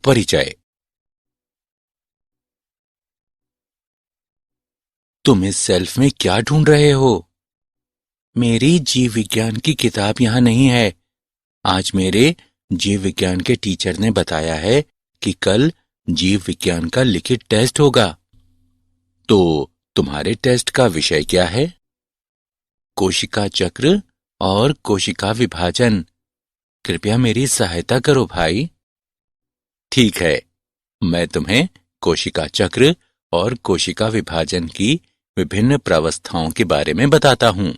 परिचय। तुम इस शेल्फ में क्या ढूंढ रहे हो? मेरी जीव विज्ञान की किताब यहां नहीं है। आज मेरे जीव विज्ञान के टीचर ने बताया है कि कल जीव विज्ञान का लिखित टेस्ट होगा। तो तुम्हारे टेस्ट का विषय क्या है? कोशिका चक्र और कोशिका विभाजन। कृपया मेरी सहायता करो भाई। ठीक है, मैं तुम्हें कोशिका चक्र और कोशिका विभाजन की विभिन्न प्रावस्थाओं के बारे में बताता हूं।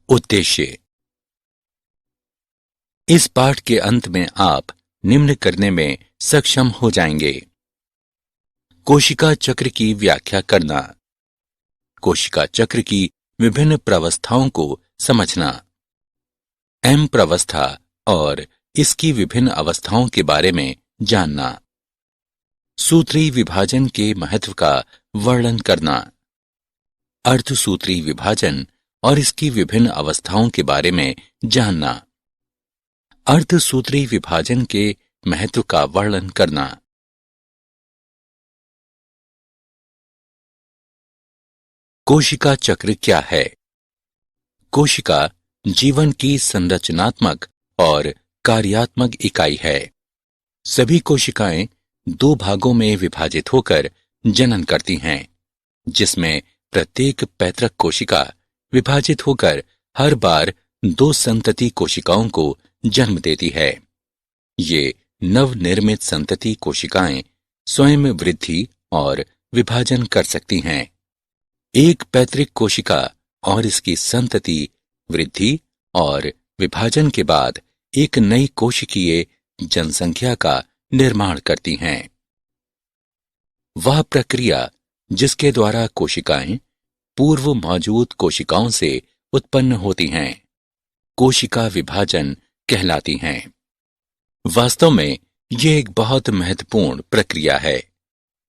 उद्देश्य। इस पाठ के अंत में आप निम्न करने में सक्षम हो जाएंगे। कोशिका चक्र की व्याख्या करना, कोशिका चक्र की विभिन्न प्रावस्थाओं को समझना, एम प्रावस्था और इसकी विभिन्न अवस्थाओं के बारे में जानना, सूत्री विभाजन के महत्व का वर्णन करना, अर्धसूत्री विभाजन और इसकी विभिन्न अवस्थाओं के बारे में जानना, अर्धसूत्री विभाजन के महत्व का वर्णन करना। कोशिका चक्र क्या है? कोशिका जीवन की संरचनात्मक और कार्यात्मक इकाई है। सभी कोशिकाएं दो भागों में विभाजित होकर जनन करती हैं, जिसमें प्रत्येक पैतृक कोशिका विभाजित होकर हर बार दो संतति कोशिकाओं को जन्म देती है। ये नवनिर्मित संतति कोशिकाएं स्वयं वृद्धि और विभाजन कर सकती हैं। एक पैतृक कोशिका और इसकी संतति वृद्धि और विभाजन के बाद एक नई कोशिकीय जनसंख्या का निर्माण करती हैं। वह प्रक्रिया जिसके द्वारा कोशिकाएं पूर्व मौजूद कोशिकाओं से उत्पन्न होती हैं, कोशिका विभाजन कहलाती हैं। वास्तव में यह एक बहुत महत्वपूर्ण प्रक्रिया है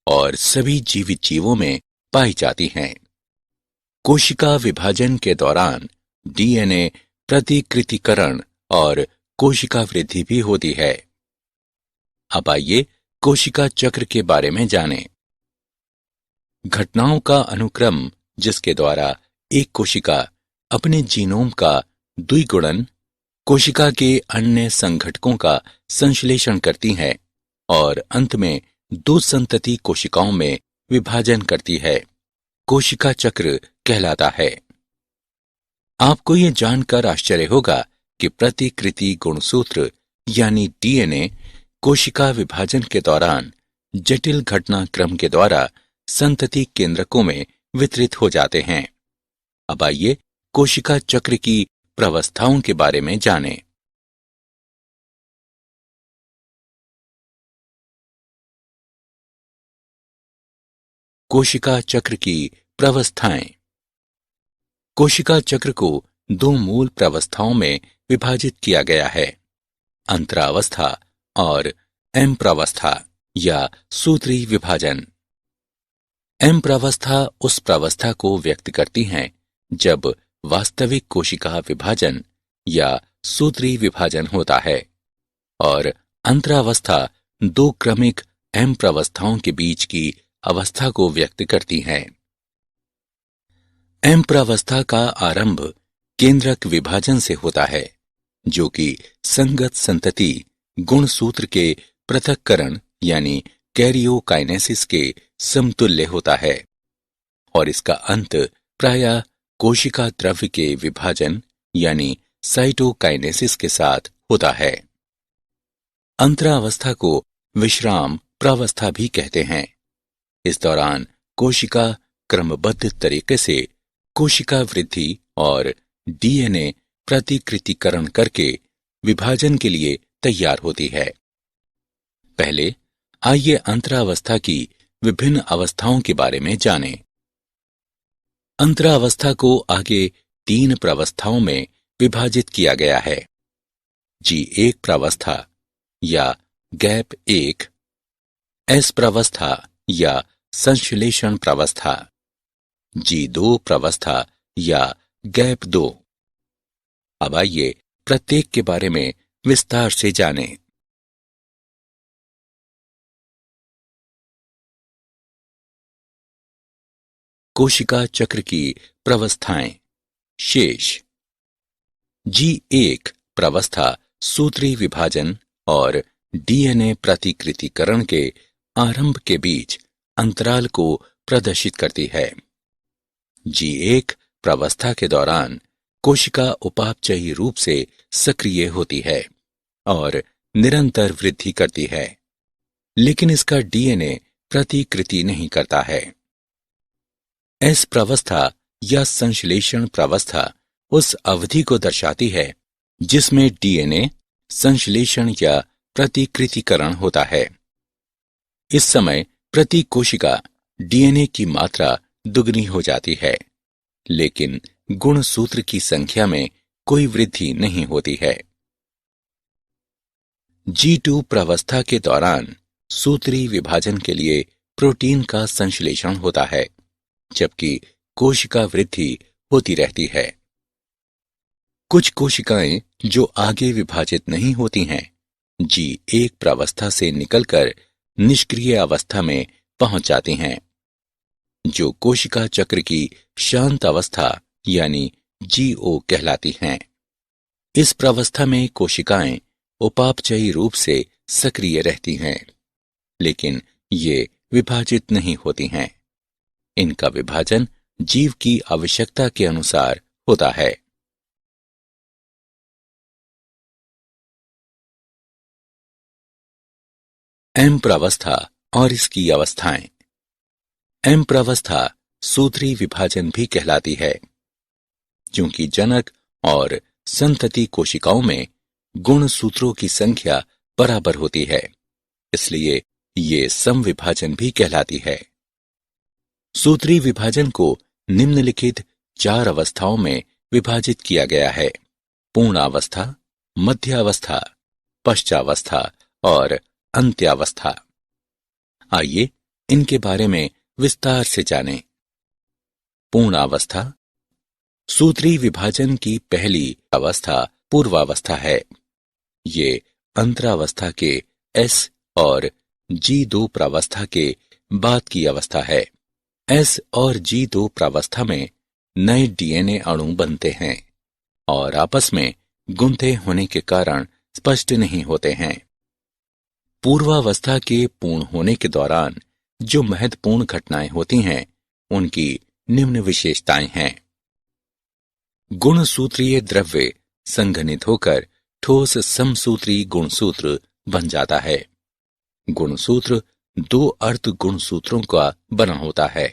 और सभी जीवित जीवों में पाई जाती हैं। कोशिका विभाजन के दौरान डीएनए प्रतिकृतिकरण और कोशिका वृद्धि भी होती है। अब आइए कोशिका चक्र के बारे में जानें। घटनाओं का अनुक्रम जिसके द्वारा एक कोशिका अपने जीनोम का द्विगुणन कोशिका के अन्य संघटकों का संश्लेषण करती है और अंत में दो संतति कोशिकाओं में विभाजन करती है, कोशिका चक्र कहलाता है। आपको यह जानकर आश्चर्य होगा कि प्रतिकृति गुणसूत्र यानी डीएनए कोशिका विभाजन के दौरान जटिल घटनाक्रम के द्वारा संतति केंद्रकों में वितरित हो जाते हैं। अब आइए कोशिका चक्र की प्रावस्थाओं के बारे में जानें। कोशिका चक्र की प्रावस्थाएं। कोशिका चक्र को दो मूल प्रावस्थाओं में विभाजित किया गया है, अंतरावस्था और एम प्रावस्था या सूत्री विभाजन। एम प्रावस्था उस प्रावस्था को व्यक्त करती हैं जब वास्तविक कोशिका विभाजन या सूत्री विभाजन होता है, और अंतरावस्था दो क्रमिक एम प्रावस्थाओं के बीच की अवस्था को व्यक्त करती हैं। एम प्रावस्था का आरंभ केंद्रक विभाजन से होता है, जो कि संगत संतति गुणसूत्र के पृथक्करण यानी कैरियोकाइनेसिस के समतुल्य होता है, और इसका अंत प्रायः कोशिका द्रव्य के विभाजन यानी साइटोकाइनेसिस के साथ होता है। अंतरावस्था को विश्राम प्रावस्था भी कहते हैं। इस दौरान कोशिका क्रमबद्ध तरीके से कोशिका वृद्धि और डीएनए प्रतिकृतिकरण करके विभाजन के लिए तैयार होती है। पहले आइए अंतरावस्था की विभिन्न अवस्थाओं के बारे में जानें। अंतरावस्था को आगे तीन प्रावस्थाओं में विभाजित किया गया है। G1 प्रावस्था या गैप 1, S प्रावस्था या संश्लेषण प्रावस्था, G2 प्रावस्था या गैप 2, अब आइए प्रत्येक के बारे में विस्तार से जानें। कोशिका चक्र की प्रवस्थाएं। शेष। G1 प्रवस्था सूत्री विभाजन और डीएनए प्रतिकृतिकरण के आरंभ के बीच अंतराल को प्रदर्शित करती है। G1 प्रवस्था के दौरान कोशिका उपापचयी रूप से सक्रिय होती है और निरंतर वृद्धि करती है, लेकिन इसका डीएनए प्रतिकृति नहीं करता है। एस प्रवस्था या संश्लेषण प्रवस्था उस अवधि को दर्शाती है जिसमें डीएनए संश्लेषण या प्रतिकृतिकरण होता है। इस समय प्रति कोशिका डीएनए की मात्रा दुगनी हो जाती है, लेकिन गुणसूत्र की संख्या में कोई वृद्धि नहीं होती है। G2 प्रवस्था के दौरान सूत्री विभाजन के लिए प्रोटीन का संश्लेषण होता है, जबकि कोशिका वृद्धि होती रहती है। कुछ कोशिकाएं जो आगे विभाजित नहीं होती हैं, G1 प्रवस्था से निकलकर निष्क्रिय अवस्था में पहुंच जाती हैं, जो कोशिका चक्र की शांत अवस्था यानी G0 कहलाती हैं। इस प्रवस्था में कोशिकाएं उपापचयी रूप से सक्रिय रहती हैं, लेकिन ये विभाजित नहीं होती हैं। इनका विभाजन जीव की आवश्यकता के अनुसार होता है। एम प्रवस्था और इसकी अवस्थाएं। एम प्रवस्था सूत्री विभाजन भी कहलाती है, क्योंकि जनक और संतति कोशिकाओं में गुणसूत्रों की संख्या बराबर होती है, इसलिए ये समविभाजन भी कहलाती है। सूत्री विभाजन को निम्नलिखित 4 अवस्थाओं में विभाजित किया गया है: पूर्णावस्था, मध्यावस्था, पश्चावस्था और अंत्यावस्था। आइए इनके बारे में विस्तार से जानें। पूर्णावस्था सूत्री विभाजन की पहली अवस्था पूर्वावस्था है। ये अंतरावस्था के S और G2 प्रावस्था के बाद की अवस्था है। S और G2 प्रावस्था में नए डीएनए अणु बनते हैं और आपस में गुंथे होने के कारण स्पष्ट नहीं होते हैं। पूर्वावस्था के पूर्ण होने के दौरान जो महत्वपूर्ण घटनाएं होती हैं, उनकी निम्न विशेषताएं हैं। गुणसूत्रीय द्रव्य संघनित होकर ठोस समसूत्री गुणसूत्र बन जाता है। गुणसूत्र 2 अर्ध गुणसूत्रों का बना होता है,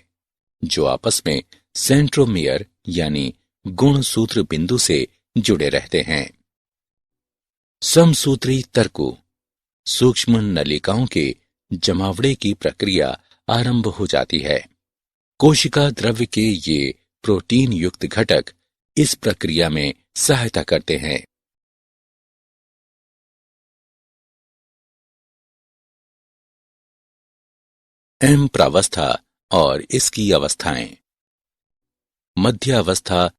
जो आपस में सेंट्रोमियर यानी गुणसूत्र बिंदु से जुड़े रहते हैं। समसूत्री तर्कु सूक्ष्म नलिकाओं के जमावड़े की प्रक्रिया आरंभ हो जाती है। कोशिका द्रव्य के ये प्रोटीन युक्त घटक इस प्रक्रिया में सहायता करते हैं। एम प्रावस्था और इसकी अवस्थाएं। मध्यावस्था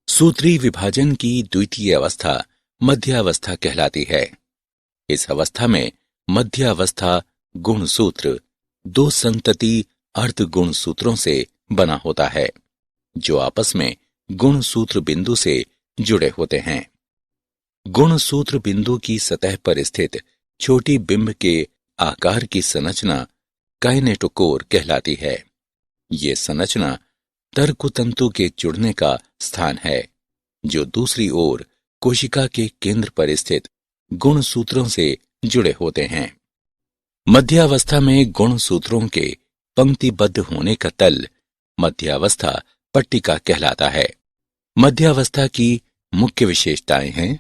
सूत्री विभाजन की द्वितीय अवस्था मध्यावस्था कहलाती है। इस अवस्था में मध्यावस्था गुणसूत्र 2 संतति अर्ध गुणसूत्रों से बना होता है, जो आपस में गुणसूत्र बिंदु से जुड़े होते हैं। गुणसूत्र बिंदु की सतह पर स्थित छोटी बिंब के आकार की संरचना काइनेटोकोर कहलाती है। ये संरचना तर्कतंतु के जुड़ने का स्थान है, जो दूसरी ओर कोशिका के केंद्र पर स्थित गुणसूत्रों से जुड़े होते हैं। मध्यावस्था में गुणसूत्रों के पंक्तिबद्ध होने का तल मध्यावस्था पट्टिका कहलाता है। मध्यावस्था की मुख्य विशेषताएं हैं: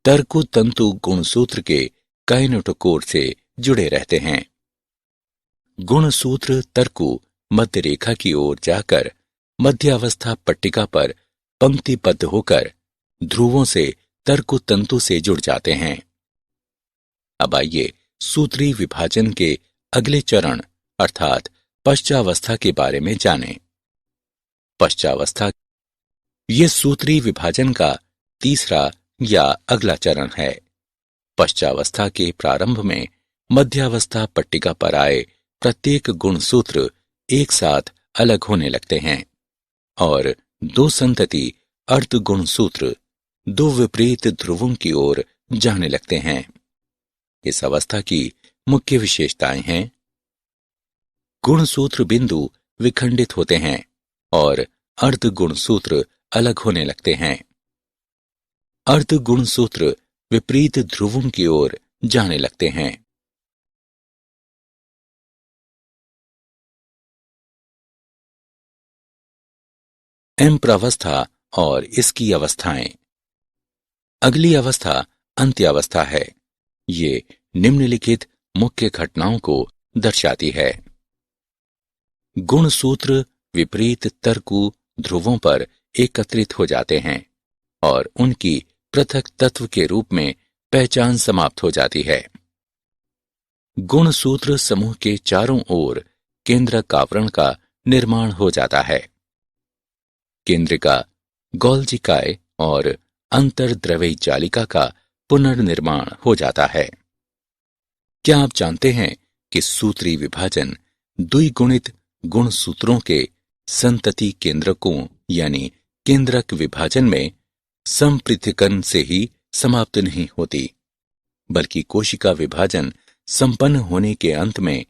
तर्कतंतु गुणसूत्र के काइनेटोकोर से जुड़े रहते हैं। गुणसूत्र तर्कु मध्य रेखा की ओर जाकर मध्यावस्था पट्टिका पर पंक्तिबद्ध होकर ध्रुवों से तर्कतंतु से जुड़ जाते हैं। अब आइए सूत्री विभाजन के अगले चरण अर्थात पश्चावस्था के बारे में जानें। पश्चावस्था ये सूत्री विभाजन का तीसरा या अगला चरण है। पश्चावस्था के प्रारंभ में मध्यावस्था पट्टिका पर आए प्रत्येक गुणसूत्र एक साथ अलग होने लगते हैं और दो संतति अर्ध गुणसूत्र दो विपरीत ध्रुवों की ओर जाने लगते हैं। इस अवस्था की मुख्य विशेषताएं हैं: गुणसूत्र बिंदु विखंडित होते हैं और अर्ध गुणसूत्र अलग होने लगते हैं। अर्ध गुणसूत्र विपरीत ध्रुवों की ओर जाने लगते हैं। एम्प्रावस्था और इसकी अवस्थाएं। अगली अवस्था अंत्यावस्था है। ये निम्नलिखित मुख्य घटनाओं को दर्शाती है। गुणसूत्र विपरीत तर्कु ध्रुवों पर एकत्रित हो जाते हैं और उनकी पृथक तत्व के रूप में पहचान समाप्त हो जाती है। गुणसूत्र समूह के चारों ओर केंद्रक आवरण का निर्माण हो जाता है। केंद्रिका, गोल्जिकाए और अंतर्द्रव्यी जालिका का पुनर्निर्माण हो जाता है। क्या आप जानते हैं कि सूत्री विभाजन द्विगुणित गुणसूत्रों के संतति केंद्रकों यानी केंद्रक विभाजन में संपृथकन से ही समाप्त नहीं होती, बल्कि कोशिका विभाजन संपन्न होने के अंत में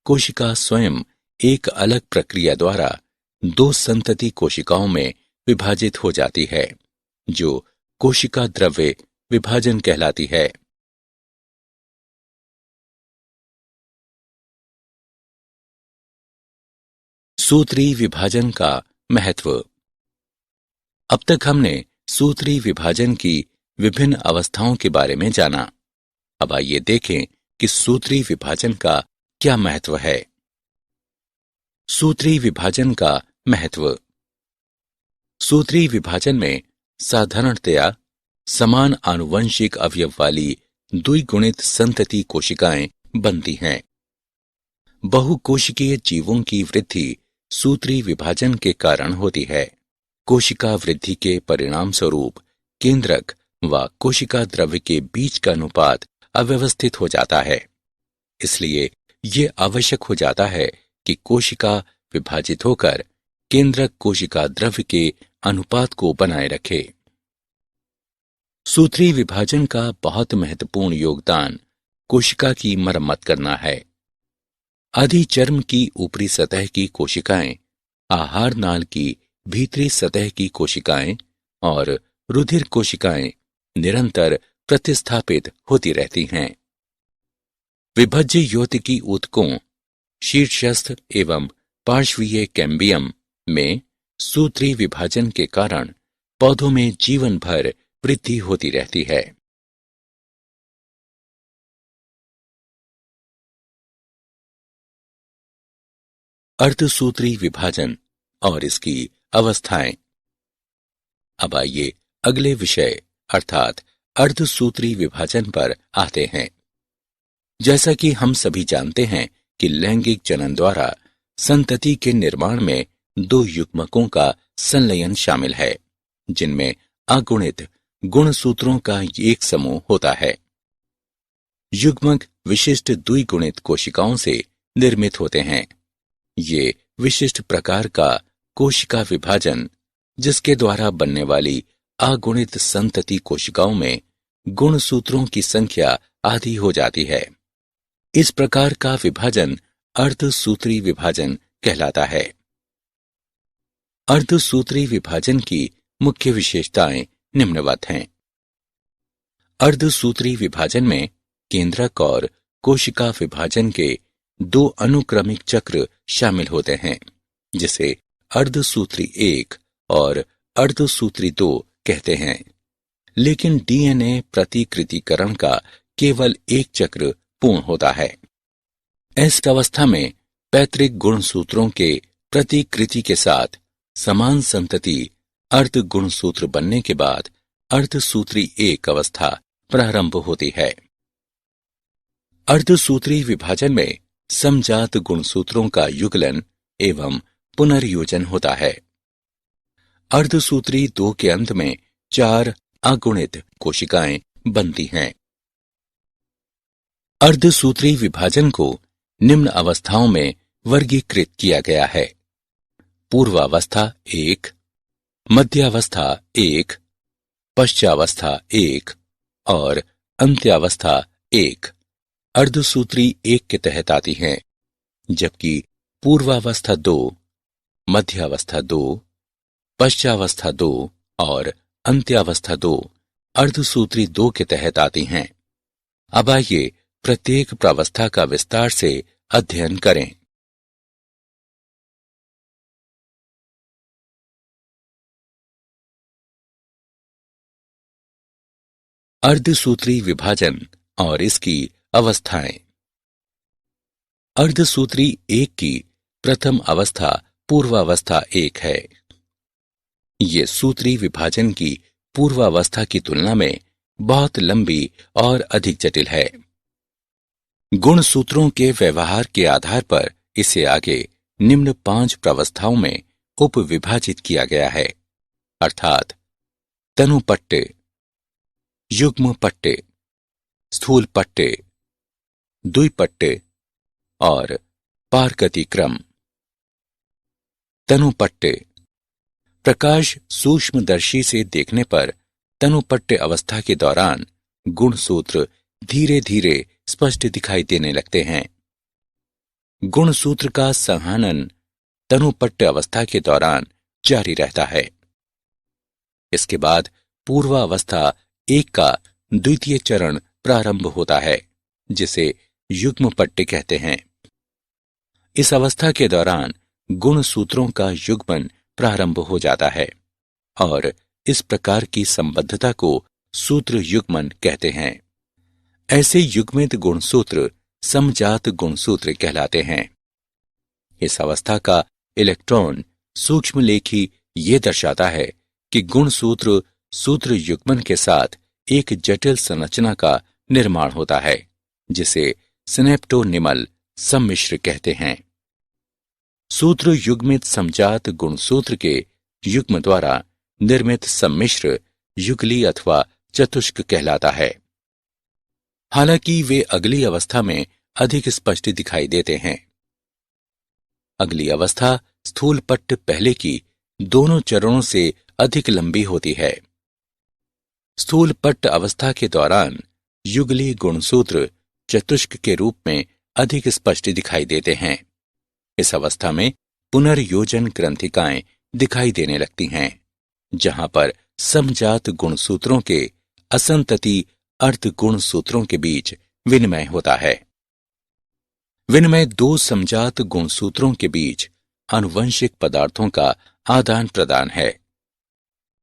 कोशिका स्वयं एक अलग प्रक्रिया द्वारा दो संतति कोशिकाओं में विभाजित हो जाती है, जो कोशिका द्रव्य विभाजन कहलाती है। सूत्री विभाजन का महत्व। अब तक हमने सूत्री विभाजन की विभिन्न अवस्थाओं के बारे में जाना। अब आइए देखें कि सूत्री विभाजन का क्या महत्व है। सूत्री विभाजन का महत्व। सूत्री विभाजन में साधारणतया समान आनुवंशिक अवयव वाली द्विगुणित संतति कोशिकाएं बनती हैं। बहुकोशिकीय जीवों की वृद्धि सूत्री विभाजन के कारण होती है। कोशिका वृद्धि के परिणाम स्वरूप केंद्रक व कोशिका द्रव्य के बीच का अनुपात अव्यवस्थित हो जाता है। इसलिए ये आवश्यक हो जाता है कि कोशिका विभाजित होकर केंद्रक कोशिका द्रव्य के अनुपात को बनाए रखे। सूत्री विभाजन का बहुत महत्वपूर्ण योगदान कोशिका की मरम्मत करना है। अधिचर्म की ऊपरी सतह की कोशिकाएं, आहार नाल की भीतरी सतह की कोशिकाएं और रुधिर कोशिकाएं निरंतर प्रतिस्थापित होती रहती हैं। विभज्य योतिकी ऊतकों, शीर्षस्थ एवं पार्श्वीय कैम्बियम में सूत्री विभाजन के कारण पौधों में जीवन भर वृद्धि होती रहती है। अर्धसूत्री विभाजन और इसकी अवस्थाएं। अब आइए अगले विषय अर्थात अर्धसूत्री विभाजन पर आते हैं। जैसा कि हम सभी जानते हैं कि लैंगिक जनन द्वारा संतति के निर्माण में दो युग्मकों का संलयन शामिल है, जिनमें अगुणित गुणसूत्रों का एक समूह होता है। युग्मक विशिष्ट द्विगुणित कोशिकाओं से निर्मित होते हैं। ये विशिष्ट प्रकार का कोशिका विभाजन, जिसके द्वारा बनने वाली अगुणित संतति कोशिकाओं में गुणसूत्रों की संख्या आधी हो जाती है। इस प्रकार का विभाजन अर्धसूत्री विभाजन कहलाता है। अर्धसूत्री विभाजन की मुख्य विशेषताएं निम्नवत हैं। अर्धसूत्री विभाजन में केंद्रक और कोशिका विभाजन के दो अनुक्रमिक चक्र शामिल होते हैं, जिसे अर्धसूत्री 1 और अर्धसूत्री 2 कहते हैं। लेकिन डीएनए प्रतिकृतिकरण का केवल एक चक्र पूर्ण होता है। इस अवस्था में पैतृक गुणसूत्रों के प्रतिकृति के साथ समान संतति अर्ध गुणसूत्र बनने के बाद अर्धसूत्री 1 अवस्था प्रारंभ होती है। अर्धसूत्री विभाजन में समजात गुणसूत्रों का युगलन एवं पुनर्योजन होता है। अर्धसूत्री 2 के अंत में 4 अगुणित कोशिकाएं बनती हैं। अर्धसूत्री विभाजन को निम्न अवस्थाओं में वर्गीकृत किया गया है। पूर्वावस्था 1, मध्यावस्था 1, पश्चावस्था 1 और अंत्यावस्था 1 अर्धसूत्री 1 के तहत आती हैं, जबकि पूर्वावस्था 2, मध्यावस्था 2, पश्चावस्था 2 और अंत्यावस्था 2 अर्धसूत्री 2 के तहत आती हैं। अब आइए प्रत्येक प्रावस्था का विस्तार से अध्ययन करें। अर्धसूत्री विभाजन और इसकी अवस्थाएं। अर्धसूत्री 1 की प्रथम अवस्था पूर्वावस्था 1 है। ये सूत्री विभाजन की पूर्वावस्था की तुलना में बहुत लंबी और अधिक जटिल है। गुणसूत्रों के व्यवहार के आधार पर इसे आगे निम्न 5 प्रावस्थाओं में उपविभाजित किया गया है, अर्थात तनुपट्टे, युग्म पट्टे, स्थूल पट्टे, द्विपट्टे और पारगतिक्रम। तनुपट्टे। प्रकाश सूक्ष्मदर्शी से देखने पर तनुपट्टे अवस्था के दौरान गुणसूत्र धीरे धीरे स्पष्ट दिखाई देने लगते हैं। गुणसूत्र का संहनन तनुपट्टे अवस्था के दौरान जारी रहता है। इसके बाद पूर्वावस्था 1 का द्वितीय चरण प्रारंभ होता है, जिसे युग्म पट्टे कहते हैं। इस अवस्था के दौरान गुणसूत्रों का युग्मन प्रारंभ हो जाता है और इस प्रकार की संबद्धता को सूत्र युग्मन कहते हैं। ऐसे युग्मित गुणसूत्र समजात गुणसूत्र कहलाते हैं। इस अवस्था का इलेक्ट्रॉन सूक्ष्मलेखी ये दर्शाता है कि गुणसूत्र सूत्र युग्मन के साथ एक जटिल संरचना का निर्माण होता है, जिसे सिनेप्टोनिमल सम्मिश्र कहते हैं। सूत्र युग्मित समजात गुणसूत्र के युग्म द्वारा निर्मित सम्मिश्र युगली अथवा चतुष्क कहलाता है। हालांकि वे अगली अवस्था में अधिक स्पष्ट दिखाई देते हैं। अगली अवस्था स्थूल पट्ट पहले की दोनों चरणों से अधिक लंबी होती है। स्थूल पट्ट अवस्था के दौरान युगली गुणसूत्र चतुष्क के रूप में अधिक स्पष्ट दिखाई देते हैं। इस अवस्था में पुनर्योजन ग्रंथिकाएं दिखाई देने लगती हैं, जहां पर समजात गुणसूत्रों के असंतति अर्ध गुणसूत्रों के बीच विनिमय होता है। विनिमय 2 समजात गुणसूत्रों के बीच आनुवंशिक पदार्थों का आदान प्रदान है।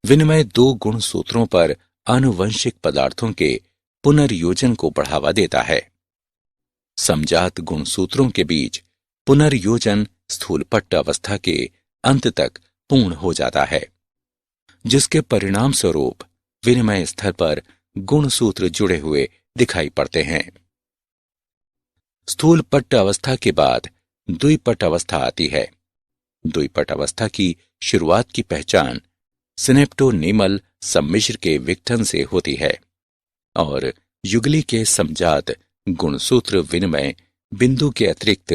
विनिमय 2 गुणसूत्रों पर आनुवंशिक पदार्थों के पुनर्योजन को बढ़ावा देता है। समजात गुणसूत्रों के बीच पुनर्योजन स्थूल पट्ट अवस्था के अंत तक पूर्ण हो जाता है, जिसके परिणाम स्वरूप विनिमय स्तर पर गुणसूत्र जुड़े हुए दिखाई पड़ते हैं। स्थूल पट्ट अवस्था के बाद द्विपट अवस्था आती है। द्विपट अवस्था की शुरुआत की पहचान सिनेप्टोनिमल सम्मिश्र के विघटन से होती है और युगली के समजात गुणसूत्र विनिमय बिंदु के अतिरिक्त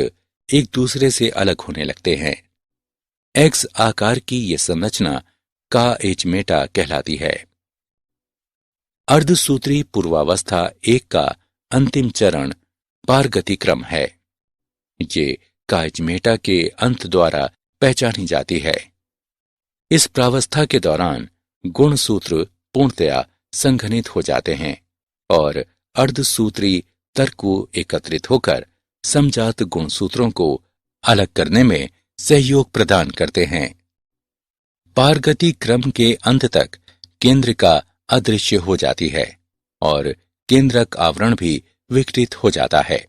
एक दूसरे से अलग होने लगते हैं। एक्स आकार की यह संरचना काएचमेटा कहलाती है। अर्धसूत्री पूर्वावस्था 1 का अंतिम चरण पारगतिक्रम है। ये काएचमेटा के अंत द्वारा पहचानी जाती है। इस प्रावस्था के दौरान गुणसूत्र पूर्णतया संघनित हो जाते हैं और अर्धसूत्री तर्कु एकत्रित होकर समजात गुणसूत्रों को अलग करने में सहयोग प्रदान करते हैं। पारगति क्रम के अंत तक केंद्रिका अदृश्य हो जाती है और केंद्रक आवरण भी विकृत हो जाता है।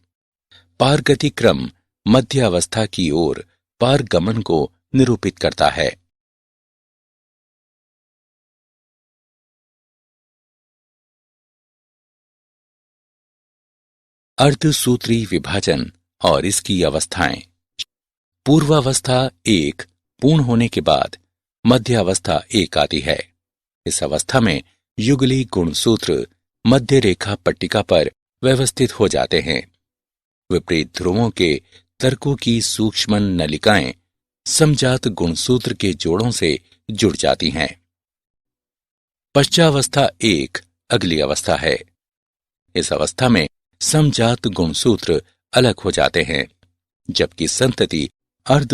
पारगति क्रम मध्यावस्था की ओर पारगमन को निरूपित करता है। अर्धसूत्री विभाजन और इसकी अवस्थाएं। पूर्वावस्था 1 पूर्ण होने के बाद मध्यावस्था 1 आती है। इस अवस्था में युगली गुणसूत्र मध्य रेखा पट्टिका पर व्यवस्थित हो जाते हैं। विपरीत ध्रुवों के तर्कों की सूक्ष्म नलिकाएं समजात गुणसूत्र के जोड़ों से जुड़ जाती हैं। पश्चावस्था 1 अगली अवस्था है। इस अवस्था में समजात गुणसूत्र अलग हो जाते हैं, जबकि संतति अर्ध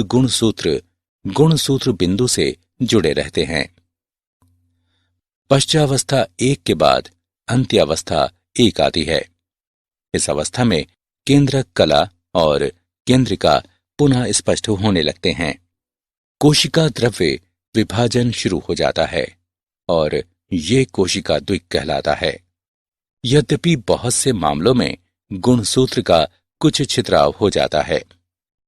गुणसूत्र बिंदु से जुड़े रहते हैं। पश्चावस्था 1 के बाद अंत्यावस्था 1 आती है। इस अवस्था में केंद्रक कला और केंद्रिका पुनः स्पष्ट होने लगते हैं। कोशिका द्रव्य विभाजन शुरू हो जाता है और ये कोशिका द्विक कहलाता है। यद्यपि बहुत से मामलों में गुणसूत्र का कुछ छितराव हो जाता है,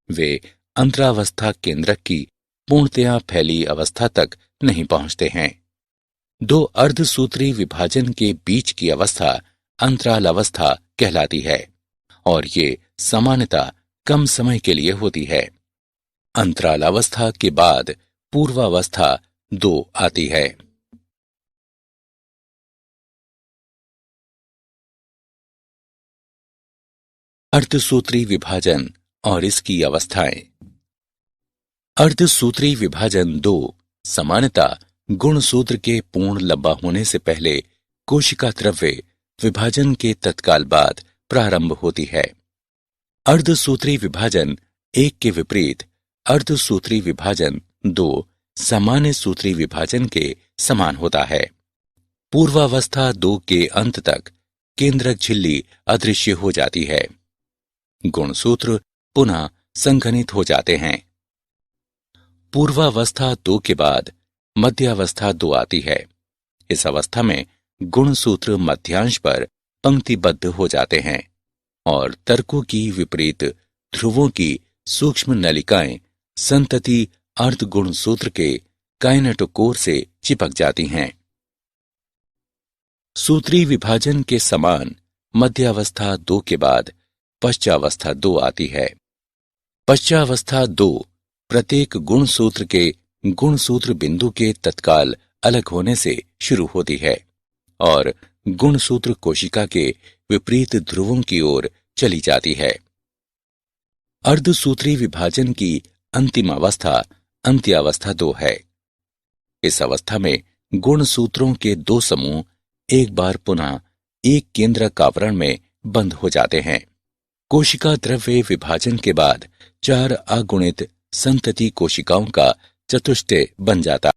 वे अंतरावस्था केंद्रक की पूर्णतया फैली अवस्था तक नहीं पहुंचते हैं। दो अर्धसूत्री विभाजन के बीच की अवस्था अंतरालावस्था कहलाती है और ये सामान्यतः कम समय के लिए होती है। अंतरालावस्था के बाद पूर्वावस्था 2 आती है। अर्धसूत्री विभाजन और इसकी अवस्थाएं। अर्धसूत्री विभाजन 2 सामान्यतः गुणसूत्र के पूर्ण लंबा होने से पहले कोशिका द्रव्य विभाजन के तत्काल बाद प्रारंभ होती है। अर्धसूत्री विभाजन 1 के विपरीत अर्धसूत्री विभाजन 2 सामान्य सूत्री विभाजन के समान होता है। पूर्वावस्था 2 के अंत तक केंद्रक झिल्ली अदृश्य हो जाती है। गुणसूत्र पुनः संघनित हो जाते हैं। पूर्वावस्था 2 के बाद मध्यावस्था 2 आती है। इस अवस्था में गुणसूत्र मध्यांश पर पंक्तिबद्ध हो जाते हैं और तर्कों की विपरीत ध्रुवों की सूक्ष्म नलिकाएं संतति अर्ध गुणसूत्र के काइनेटोकोर से चिपक जाती हैं। सूत्री विभाजन के समान मध्यावस्था 2 के बाद पश्चावस्था 2 आती है। पश्चावस्था 2 प्रत्येक गुणसूत्र के गुणसूत्र बिंदु के तत्काल अलग होने से शुरू होती है और गुणसूत्र कोशिका के विपरीत ध्रुवों की ओर चली जाती है। अर्धसूत्री विभाजन की अंतिम अवस्था अंत्यावस्था 2 है। इस अवस्था में गुणसूत्रों के 2 समूह एक बार पुनः एक केंद्रक आवरण में बंद हो जाते हैं। कोशिका द्रव्य विभाजन के बाद 4 अगुणित संतति कोशिकाओं का चतुष्टय बन जाता है।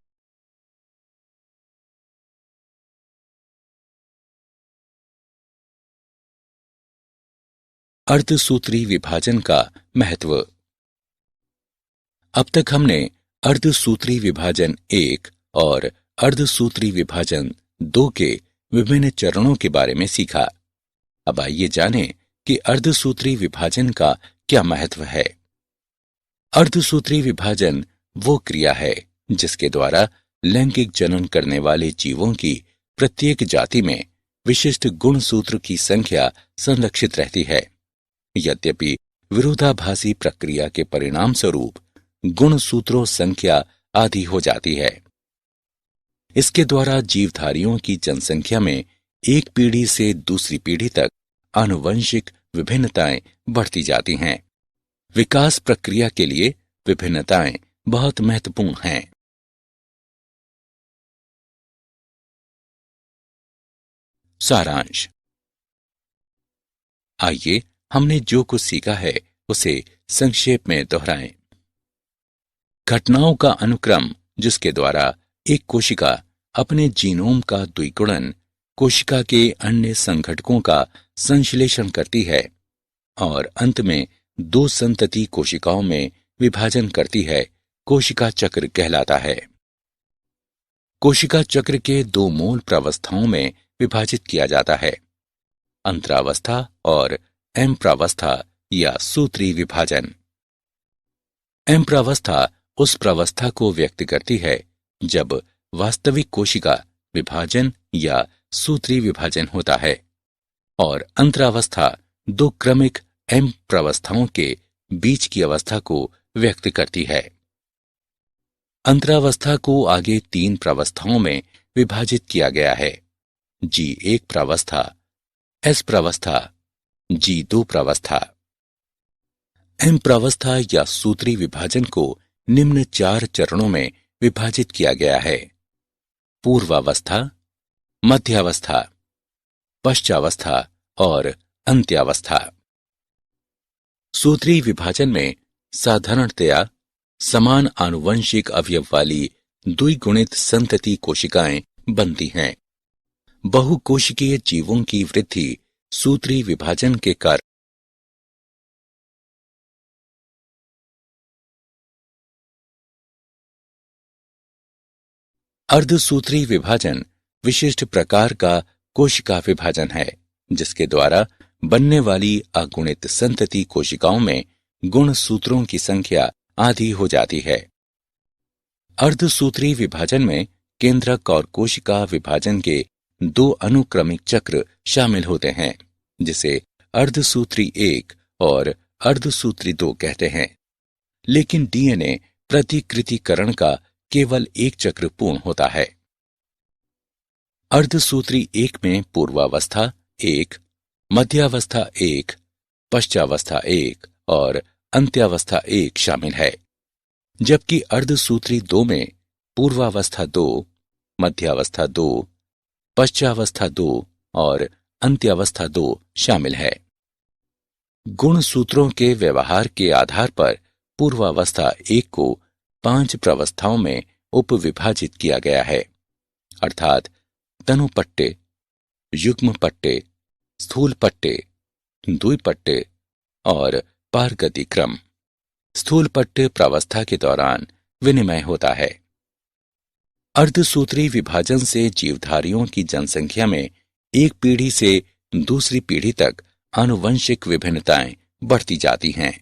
अर्धसूत्री विभाजन का महत्व। अब तक हमने अर्धसूत्री विभाजन 1 और अर्धसूत्री विभाजन 2 के विभिन्न चरणों के बारे में सीखा। अब आइए जानें कि अर्धसूत्री विभाजन का क्या महत्व है। अर्धसूत्री विभाजन वो क्रिया है जिसके द्वारा लैंगिक जनन करने वाले जीवों की प्रत्येक जाति में विशिष्ट गुणसूत्र की संख्या संरक्षित रहती है। यद्यपि विरोधाभासी प्रक्रिया के परिणाम स्वरूप गुणसूत्रों संख्या आधी हो जाती है। इसके द्वारा जीवधारियों की जनसंख्या में एक पीढ़ी से दूसरी पीढ़ी तक आनुवंशिक विभिन्नताएं बढ़ती जाती हैं। विकास प्रक्रिया के लिए विभिन्नताएं बहुत महत्वपूर्ण हैं। सारांश। आइए हमने जो कुछ सीखा है उसे संक्षेप में दोहराएं। घटनाओं का अनुक्रम जिसके द्वारा एक कोशिका अपने जीनोम का द्विगुणन कोशिका के अन्य संघटकों का संश्लेषण करती है और अंत में 2 संतति कोशिकाओं में विभाजन करती है, कोशिका चक्र कहलाता है। कोशिका चक्र के 2 मूल प्रावस्थाओं में विभाजित किया जाता है, अंतरावस्था और एम्प्रावस्था या सूत्री विभाजन। एम्प्रावस्था उस प्रावस्था को व्यक्त करती है जब वास्तविक कोशिका विभाजन या सूत्री विभाजन होता है और अंतरावस्था 2 क्रमिक एम्प्रावस्थाओं के बीच की अवस्था को व्यक्त करती है। अंतरावस्था को आगे 3 प्रावस्थाओं में विभाजित किया गया है। G1 प्रावस्था, S प्रावस्था, G2 प्रावस्था। M प्रावस्था या सूत्री विभाजन को निम्न 4 चरणों में विभाजित किया गया है: पूर्वावस्था, मध्यावस्था, पश्चावस्था और अंत्यावस्था। सूत्री विभाजन में साधारणतया समान आनुवंशिक अवयव वाली द्विगुणित संतति कोशिकाएं बनती हैं। बहुकोशिकीय जीवों की वृद्धि सूत्री विभाजन के कारण अर्धसूत्री विभाजन विशिष्ट प्रकार का कोशिका विभाजन है, जिसके द्वारा बनने वाली अगुणित संतति कोशिकाओं में गुणसूत्रों की संख्या आधी हो जाती है। अर्धसूत्री विभाजन में केंद्रक और कोशिका विभाजन के 2 अनुक्रमिक चक्र शामिल होते हैं, जिसे अर्धसूत्री 1 और अर्धसूत्री 2 कहते हैं। लेकिन डीएनए प्रतिकृतिकरण का केवल एक चक्र पूर्ण होता है। अर्धसूत्री 1 में पूर्वावस्था 1, मध्यावस्था 1, पश्चावस्था 1 और अंत्यावस्था 1 शामिल है, जबकि अर्धसूत्री 2 में पूर्वावस्था 2, मध्यावस्था 2, पश्चावस्था 2 और अंत्यावस्था 2 शामिल है। गुणसूत्रों के व्यवहार के आधार पर पूर्वावस्था 1 को 5 प्रावस्थाओं में उपविभाजित किया गया है, अर्थात तनुपट्टे, युग्म पट्टे, स्थूल पट्टे, द्विपट्टे और पारगति क्रम। स्थूल पट्टे प्रावस्था के दौरान विनिमय होता है। अर्धसूत्री विभाजन से जीवधारियों की जनसंख्या में एक पीढ़ी से दूसरी पीढ़ी तक आनुवंशिक विभिन्नताएं बढ़ती जाती हैं।